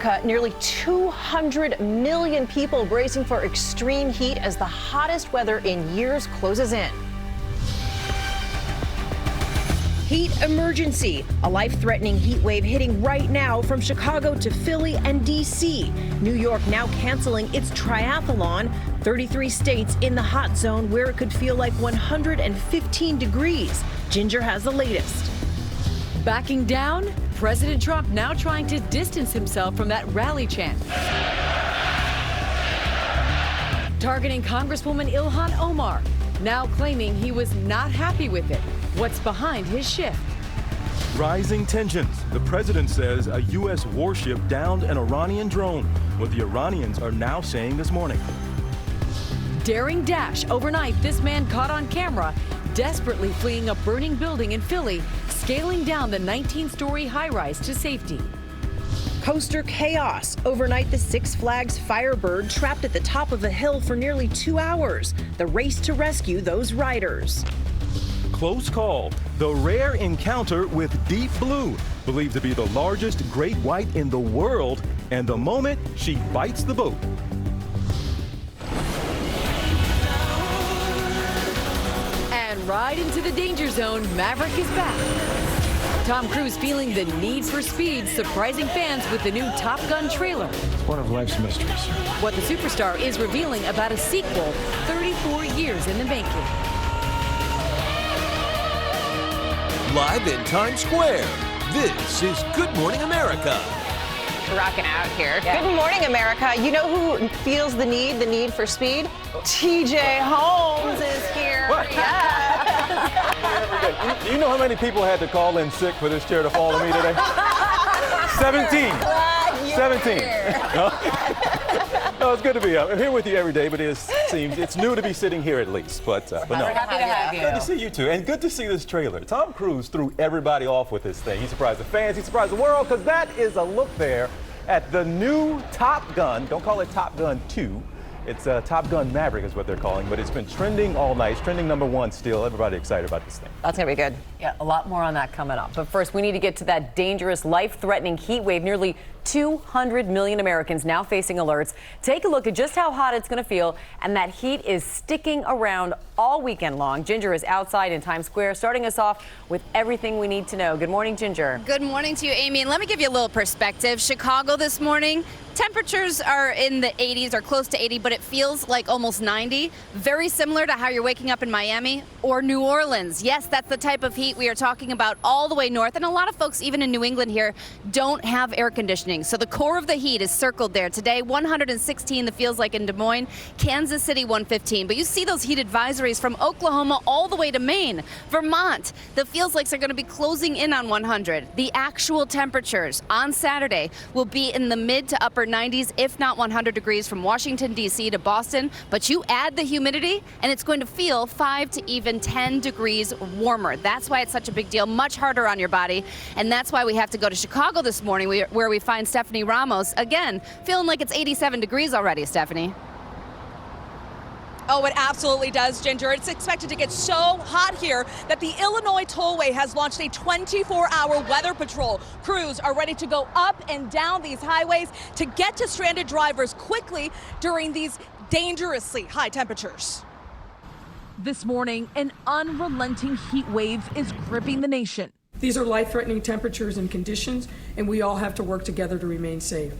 America, nearly 200 million people bracing for extreme heat as the hottest weather in years closes in. Heat emergency. A life-threatening heat wave hitting right now from Chicago to Philly and D.C. New York now canceling its triathlon. 33 states in the hot zone where it could feel like 115 degrees. Ginger has the latest. Backing down? President Trump now trying to distance himself from that rally chant. Targeting Congresswoman Ilhan Omar, now claiming he was not happy with it. What's behind his shift? Rising tensions. The president says a U.S. warship downed an Iranian drone, what the Iranians are now saying this morning. Daring dash overnight, this man caught on camera, desperately fleeing a burning building in Philly, scaling down the 19-story high-rise to safety. Coaster chaos. Overnight, the Six Flags Firebird trapped at the top of a hill for nearly 2 hours. The race to rescue those riders. Close call. The rare encounter with deep blue, believed to be the largest great white in the world, and the moment she bites the boat. And right into the danger zone, Maverick is back. Tom Cruise feeling the need for speed, surprising fans with the new Top Gun trailer. One of life's mysteries. What the superstar is revealing about a sequel 34 years in the making. Live in Times Square, this is Good Morning America. Rocking out here. Yeah. Good morning, America. You know who feels the need for speed? TJ Holmes is here. Yeah. Do you know how many people had to call in sick for this chair to fall to me today? 17. 17. No, it's good to be here. I'm here with you every day, but it's new to be sitting here at least. But no. We're happy to have you. Good to see you too, and good to see this trailer. Tom Cruise threw everybody off with this thing. He surprised the fans, he surprised the world, because that is a look there at the new Top Gun. Don't call it Top Gun 2. It's Top Gun Maverick is what they're calling, but it's been trending all night. It's trending #1 still. Everybody excited about this thing. That's going to be good. Yeah, a lot more on that coming up. But first, we need to get to that dangerous, life-threatening heat wave. Nearly 200 million Americans now facing alerts. Take a look at just how hot it's going to feel, and that heat is sticking around all weekend long. Ginger is outside in Times Square, starting us off with everything we need to know. Good morning, Ginger. Good morning to you, Amy. And let me give you a little perspective. Chicago this morning, temperatures are in the 80s or close to 80, but it feels like almost 90. Very similar to how you're waking up in Miami or New Orleans. Yes, that's the type of heat we are talking about all the way north. And a lot of folks, even in New England here, don't have air conditioning. So the core of the heat is circled there. Today, 116, that feels like in Des Moines. Kansas City, 115. But you see those heat advisories from Oklahoma all the way to Maine. Vermont, the feels like they're going to be closing in on 100. The actual temperatures on Saturday will be in the mid to upper 90s, if not 100 degrees from Washington, D.C. to Boston. But you add the humidity, and it's going to feel 5 to even 10 degrees warmer. That's why it's such a big deal, much harder on your body. And that's why we have to go to Chicago this morning, where we find Stephanie Ramos, again, feeling like it's 87 degrees already, Stephanie. Oh, it absolutely does, Ginger. It's expected to get so hot here that the Illinois Tollway has launched a 24-hour weather patrol. Crews are ready to go up and down these highways to get to stranded drivers quickly during these dangerously high temperatures. This morning, an unrelenting heat wave is gripping the nation. These are life-threatening temperatures and conditions, and we all have to work together to remain safe.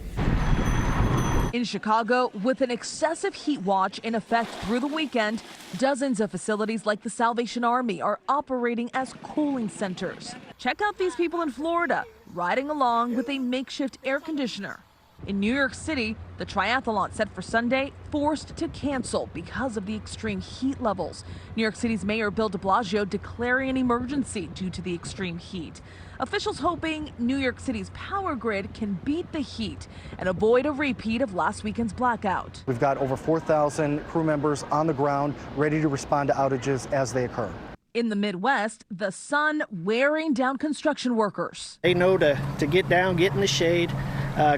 In Chicago, with an excessive heat watch in effect through the weekend, dozens of facilities like the Salvation Army are operating as cooling centers. Check out these people in Florida, riding along with a makeshift air conditioner. In New York City, the triathlon set for Sunday forced to cancel because of the extreme heat levels. New York City's Mayor Bill de Blasio declaring an emergency due to the extreme heat. Officials hoping New York City's power grid can beat the heat and avoid a repeat of last weekend's blackout. We've got over 4,000 crew members on the ground ready to respond to outages as they occur. In the Midwest, the sun wearing down construction workers. They know to get down, get in the shade,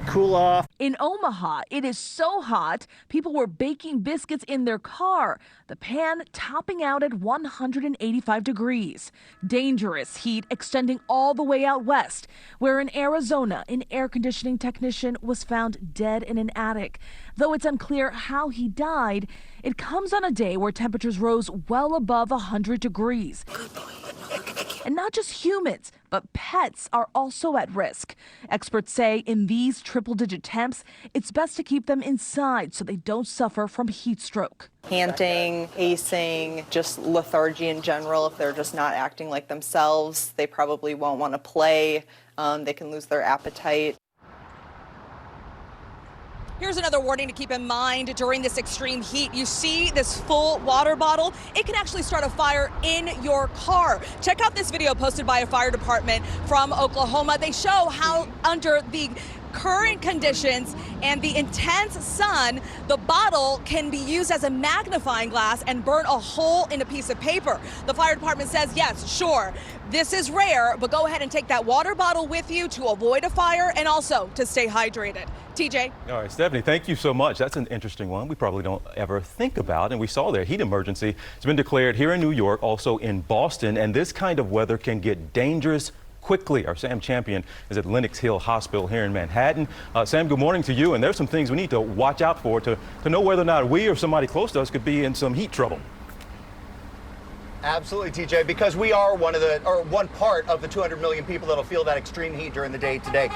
cool off. In Omaha, it is so hot, people were baking biscuits in their car, the pan topping out at 185 degrees. Dangerous heat extending all the way out west, where in Arizona, an air conditioning technician was found dead in an attic. Though it's unclear how he died, it comes on a day where temperatures rose well above 100 degrees. And not just humans, but pets are also at risk. Experts say in these triple-digit temps, it's best to keep them inside so they don't suffer from heat stroke. Panting, pacing, just lethargy in general. If they're just not acting like themselves, they probably won't want to play. They can lose their appetite. Here's another warning to keep in mind during this extreme heat. You see this full water bottle? It can actually start a fire in your car. Check out this video posted by a fire department from Oklahoma. They show how under the current conditions and the intense sun, the bottle can be used as a magnifying glass and burn a hole in a piece of paper. The fire department says, yes, sure, this is rare, but go ahead and take that water bottle with you to avoid a fire and also to stay hydrated. TJ. All right, Stephanie, thank you so much. That's an interesting one we probably don't ever think about. And we saw there, heat emergency has been declared here in New York, also in Boston. And this kind of weather can get dangerous quickly. Our Sam Champion is at Lenox Hill Hospital here in Manhattan. Sam, good morning to you. And there's some things we need to watch out for to know whether or not we or somebody close to us could be in some heat trouble. Absolutely, TJ, because we are one part of the 200 million people that'll feel that extreme heat during the day today.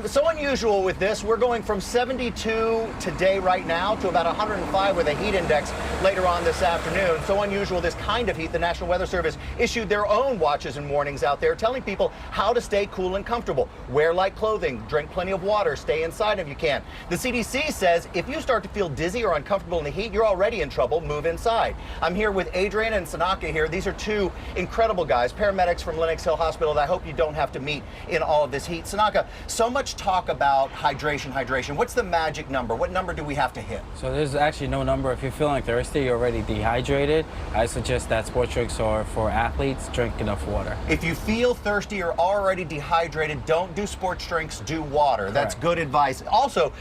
So unusual with this, we're going from 72 today right now to about 105 with a heat index later on this afternoon. So unusual, this kind of heat. The National Weather Service issued their own watches and warnings out there telling people how to stay cool and comfortable. Wear light clothing, drink plenty of water, stay inside if you can. The CDC says if you start to feel dizzy or uncomfortable in the heat, you're already in trouble. Move inside. I'm here with Adrian and Sanaka here. These are two incredible guys, paramedics from Lenox Hill Hospital that I hope you don't have to meet in all of this heat. Sanaka, so much talk about hydration. What's the magic number? What number do we have to hit? So there's actually no number. If you're feeling thirsty, you're already dehydrated, I suggest that sports drinks or for athletes, drink enough water. If you feel thirsty or already dehydrated, don't do sports drinks, do water. Correct. That's good advice. Also,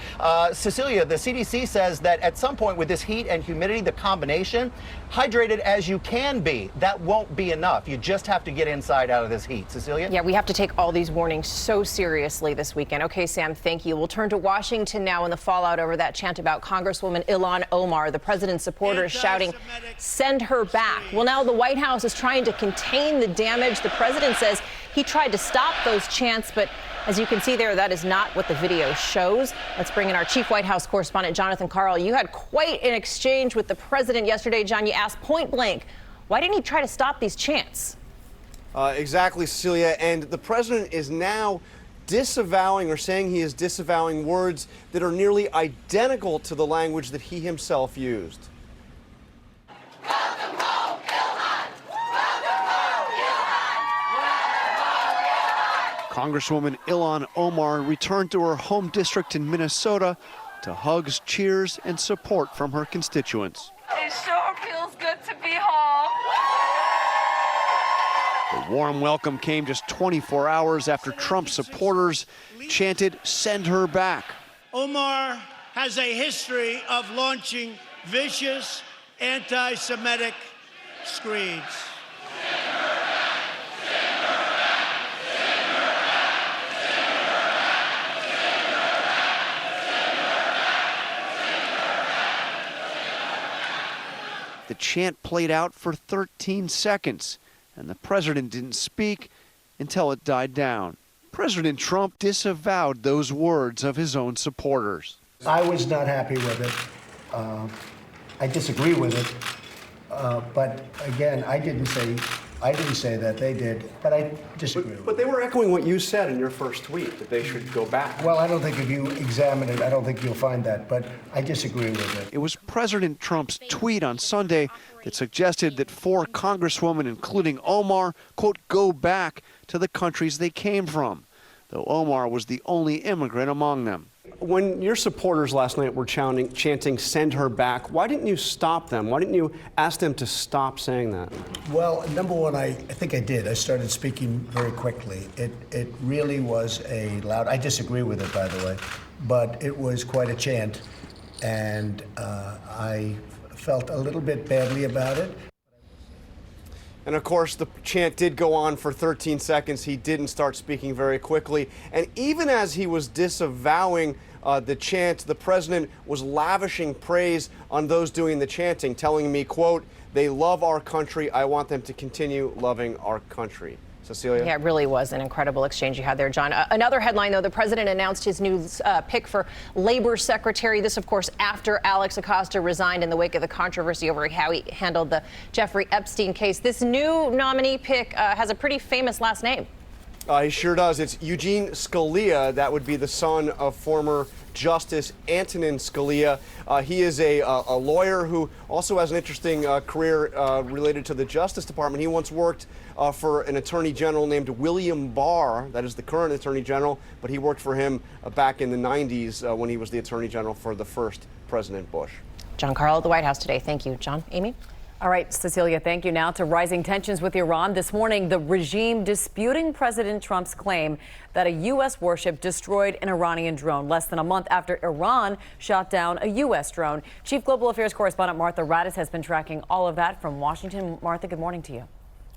Cecilia, the CDC says that at some point with this heat and humidity, the combination, hydrated as you can be, that won't be enough. You just have to get inside out of this heat. Cecilia? Yeah, we have to take all these warnings so seriously this weekend. Okay, Sam, thank you. We'll turn to Washington now and the fallout over that chant about Congresswoman Ilhan Omar. The president's supporters shouting, send her back. Well, now the White House is trying to contain the damage. The president says he tried to stop those chants, but as you can see there, that is not what the video shows. Let's bring in our chief White House correspondent, Jonathan Karl. You had quite an exchange with the president yesterday, John. You asked point blank, why didn't he try to stop these chants? Exactly, Cecilia. And the president is now disavowing or saying he is disavowing words that are nearly identical to the language that he himself used. Congresswoman Ilhan Omar returned to her home district in Minnesota to hugs, cheers, and support from her constituents. It sure feels good to be home. The warm welcome came just 24 hours after Trump supporters chanted, "Send her back." Omar has a history of launching vicious anti-Semitic screeds. The chant played out for 13 seconds, and the president didn't speak until it died down. President Trump disavowed those words of his own supporters. I was not happy with it. I disagree with it. But again, I didn't say that, they did, but I disagree with it. But they were echoing what you said in your first tweet, that they should go back. Well, I don't think if you examine it, I don't think you'll find that, but I disagree with it. It was President Trump's tweet on Sunday that suggested that 4 congresswomen, including Omar, quote, go back to the countries they came from, though Omar was the only immigrant among them. When your supporters last night were chanting, "Send her back," why didn't you stop them? Why didn't you ask them to stop saying that? Well, number one, I think I did. I started speaking very quickly. It really was a loud, I disagree with it, by the way, but it was quite a chant, and I felt a little bit badly about it. And of course, the chant did go on for 13 seconds. He didn't start speaking very quickly. And even as he was disavowing the chant, the president was lavishing praise on those doing the chanting, telling me, quote, "They love our country. I want them to continue loving our country." Cecilia? Yeah, it really was an incredible exchange you had there, John. Another headline, though, the president announced his new pick for labor secretary. This, of course, after Alex Acosta resigned in the wake of the controversy over how he handled the Jeffrey Epstein case. This new nominee pick has a pretty famous last name. He sure does. It's Eugene Scalia. That would be the son of former Justice Antonin Scalia. He is a lawyer who also has an interesting career related to the Justice Department. He once worked for an attorney general named William Barr. That is the current attorney general, but he worked for him back in the 90s when he was the attorney general for the first President Bush. John Carl at the White House today. Thank you, John. Amy? All right, Cecilia, thank you. Now to rising tensions with Iran. This morning, the regime disputing President Trump's claim that a U.S. warship destroyed an Iranian drone less than a month after Iran shot down a U.S. drone. Chief Global Affairs Correspondent Martha Raddatz has been tracking all of that from Washington. Martha, good morning to you.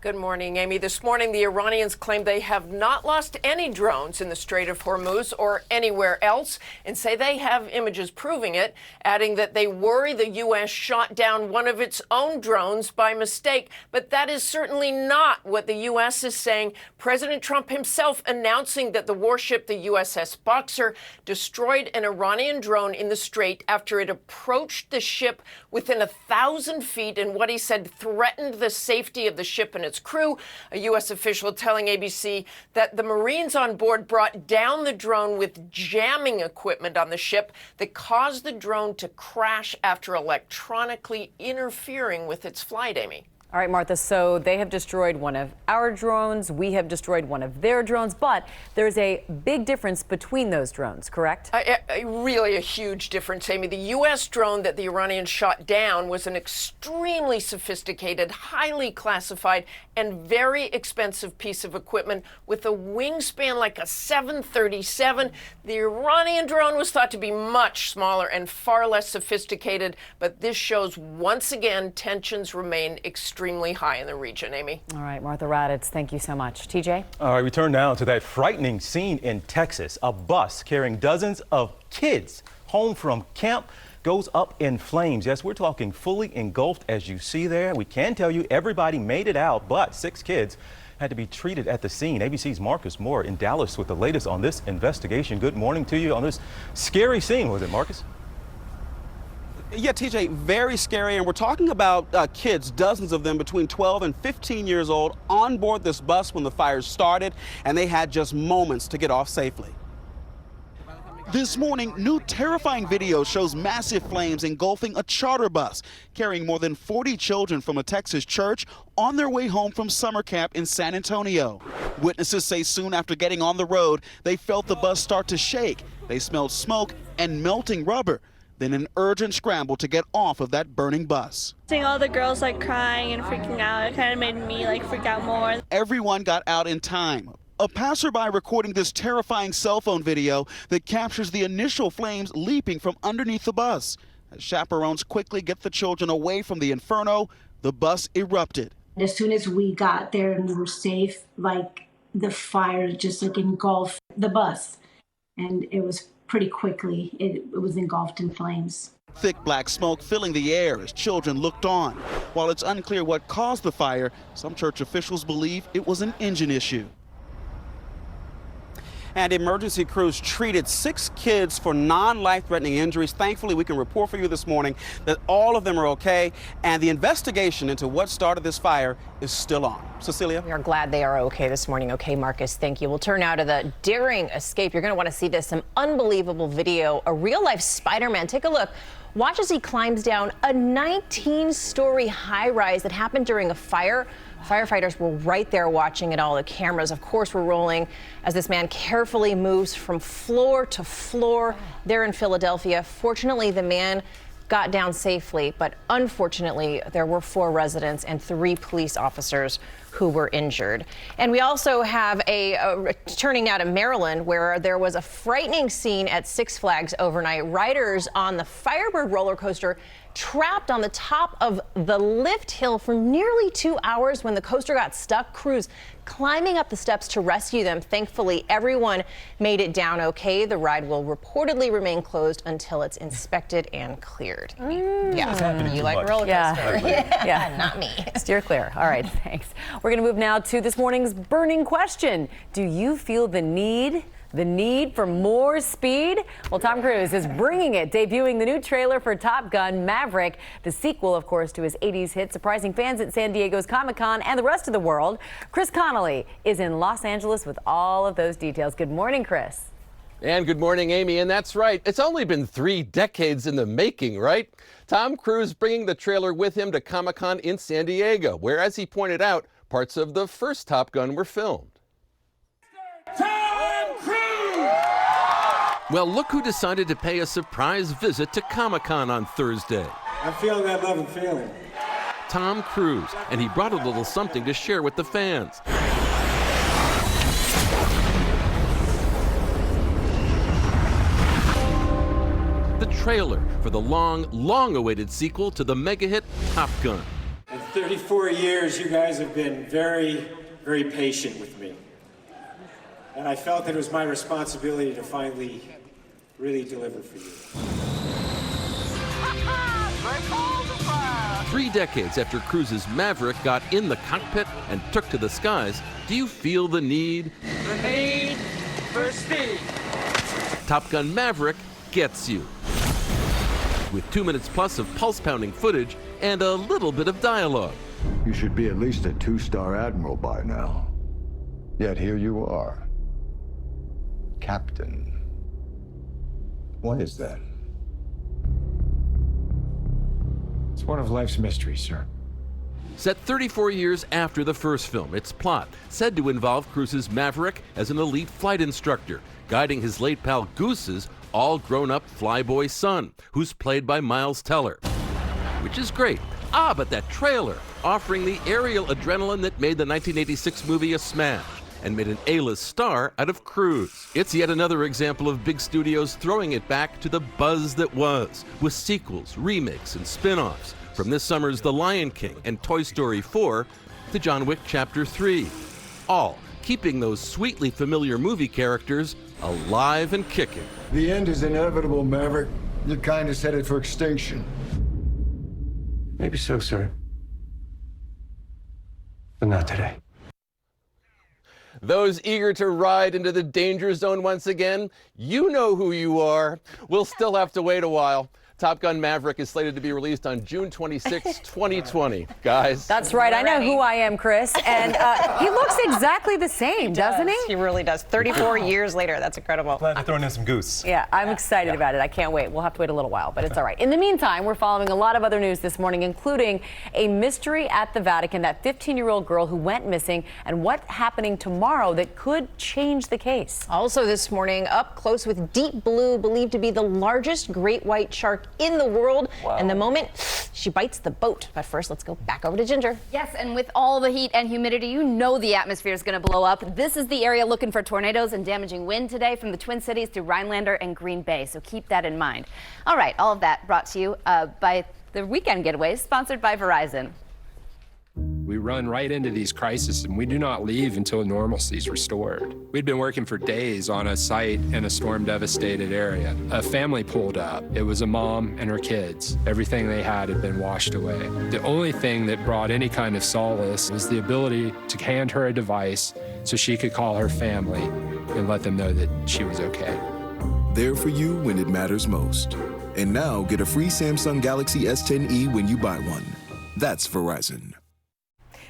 Good morning, Amy. This morning, the Iranians claim they have not lost any drones in the Strait of Hormuz or anywhere else and say they have images proving it, adding that they worry the U.S. shot down one of its own drones by mistake. But that is certainly not what the U.S. is saying. President Trump himself announcing that the warship, the USS Boxer, destroyed an Iranian drone in the Strait after it approached the ship within 1,000 feet and what he said threatened the safety of the ship and its crew. A U.S. official telling ABC that the Marines on board brought down the drone with jamming equipment on the ship that caused the drone to crash after electronically interfering with its flight, Amy. All right, Martha, so they have destroyed one of our drones. We have destroyed one of their drones, but there's a big difference between those drones, correct? Really a huge difference, Amy. The U.S. drone that the Iranians shot down was an extremely sophisticated, highly classified, and very expensive piece of equipment with a wingspan like a 737. The Iranian drone was thought to be much smaller and far less sophisticated, but this shows once again tensions remain extremely high in the region, Amy. All right, Martha Raddatz, thank you so much. TJ? All right, we turn now to that frightening scene in Texas. A bus carrying dozens of kids home from camp goes up in flames. Yes, we're talking fully engulfed, as you see there. We can tell you everybody made it out, but 6 kids had to be treated at the scene. ABC's Marcus Moore in Dallas with the latest on this investigation. Good morning to you on this scary scene, was it, Marcus? Yeah, TJ, very scary. And we're talking about kids, dozens of them between 12 and 15 years old, on board this bus when the fires started, and they had just moments to get off safely. This morning, new terrifying video shows massive flames engulfing a charter bus carrying more than 40 children from a Texas church on their way home from summer camp in San Antonio. Witnesses say soon after getting on the road, they felt the bus start to shake. They smelled smoke and melting rubber. Then an urgent scramble to get off of that burning bus. Seeing all the girls crying and freaking out, it kind of made me freak out more. Everyone got out in time. A passerby recording this terrifying cell phone video that captures the initial flames leaping from underneath the bus. As chaperones quickly get the children away from the inferno, the bus erupted. As soon as we got there and we were safe, the fire just engulfed the bus, and it was pretty quickly, it was engulfed in flames. Thick black smoke filling the air as children looked on. While it's unclear what caused the fire, some church officials believe it was an engine issue. And emergency crews treated 6 kids for non-life-threatening injuries. Thankfully, we can report for you this morning that all of them are okay, and the investigation into what started this fire is still on. Cecilia? We are glad they are okay this morning. Okay, Marcus, thank you. We'll turn now to the daring escape. You're going to want to see this. Some unbelievable video. A real-life Spider-Man. Take a look. Watch as he climbs down a 19-story high-rise that happened during a fire Firefighters were right there watching it all. The cameras, of course, were rolling as this man carefully moves from floor to floor there in Philadelphia. Fortunately, the man got down safely, but unfortunately, there were 4 residents and 3 police officers who were injured. And we also have turning now to Maryland, where there was a frightening scene at Six Flags overnight. Riders on the Firebird roller coaster trapped on the top of the lift hill for nearly 2 hours when the coaster got stuck. Crews climbing up the steps to rescue them. Thankfully, everyone made it down okay. The ride will reportedly remain closed until it's inspected and cleared. Yeah, you like roller coaster. Yeah. Not me. Steer clear. All right, thanks. We're going to move now to this morning's burning question. Do you feel the need for more speed? Well, Tom Cruise is bringing it, debuting the new trailer for Top Gun Maverick, the sequel, of course, to his 80s hit, surprising fans at San Diego's Comic-Con and the rest of the world. Chris Connolly is in Los Angeles with all of those details. Good morning, Chris. And good morning, Amy. And that's right. It's only been 3 decades in the making, right? Tom Cruise bringing the trailer with him to Comic-Con in San Diego, where, as he pointed out, parts of the first Top Gun were filmed. Well, look who decided to pay a surprise visit to Comic-Con on Thursday. I'm feeling that love and feeling. Tom Cruise, and he brought a little something to share with the fans. The trailer for the long-awaited sequel to the mega-hit Top Gun. In 34 years, you guys have been very, very patient with me. And I felt that it was my responsibility to finally really deliver for you. 3 decades after Cruise's Maverick got in the cockpit and took to the skies, do you feel the need? The need for speed. Top Gun Maverick gets you. With 2 minutes plus of pulse-pounding footage and a little bit of dialogue. You should be at least a 2-star admiral by now. Yet here you are. Captain. What is that? It's one of life's mysteries, sir. Set 34 years after the first film, its plot said to involve Cruise's Maverick as an elite flight instructor, guiding his late pal Goose's all-grown-up flyboy son, who's played by Miles Teller. Which is great. But that trailer, offering the aerial adrenaline that made the 1986 movie a smash and made an A-list star out of Cruise. It's yet another example of big studios throwing it back to the buzz that was, with sequels, remakes, and spin-offs, from this summer's The Lion King and Toy Story 4 to John Wick Chapter 3. All keeping those sweetly familiar movie characters alive and kicking. The end is inevitable, Maverick. Your kind is headed for extinction. Maybe so, sir. But not today. Those eager to ride into the danger zone once again, you know who you are. We'll still have to wait a while. Top Gun Maverick is slated to be released on June 26, 2020. Guys. That's right. I know who I am, Chris. And he looks exactly the same, doesn't he? He really does. 34 years later. That's incredible. Glad they're throwing in some goose. Yeah, I'm excited about it. I can't wait. We'll have to wait a little while, but it's all right. In the meantime, we're following a lot of other news this morning, including a mystery at the Vatican, that 15-year-old girl who went missing, and what's happening tomorrow that could change the case. Also this morning, up close with Deep Blue, believed to be the largest great white shark in the world. Wow. And the moment she bites the boat. But first, let's go back over to Ginger. Yes, and with all the heat and humidity, you know the atmosphere is going to blow up. This is the area looking for tornadoes and damaging wind today from the Twin Cities to Rhinelander and Green Bay. So keep that in mind. All right, all of that brought to you by the Weekend Getaways, sponsored by Verizon. We run right into these crises, and we do not leave until normalcy is restored. We'd been working for days on a site in a storm-devastated area. A family pulled up. It was a mom and her kids. Everything they had been washed away. The only thing that brought any kind of solace was the ability to hand her a device so she could call her family and let them know that she was okay. There for you when it matters most. And now get a free Samsung Galaxy S10e when you buy one. That's Verizon.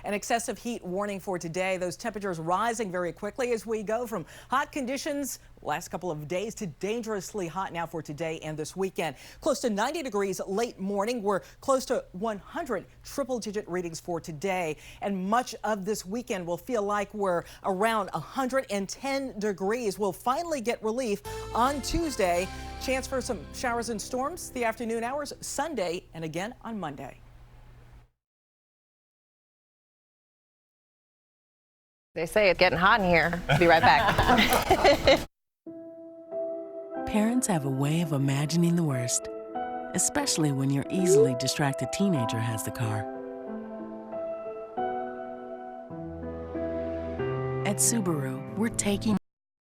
an excessive heat warning for today. Those temperatures rising very quickly as we go from hot conditions last couple of days to dangerously hot now for today and this weekend. Close to 90 degrees late morning. We're close to 100 triple-digit readings for today. And much of this weekend will feel like we're around 110 degrees. We'll finally get relief on Tuesday. Chance for some showers and storms the afternoon hours Sunday and again on Monday. They say it's getting hot in here. Be right back. Parents have a way of imagining the worst, especially when your easily distracted teenager has the car. At Subaru, we're taking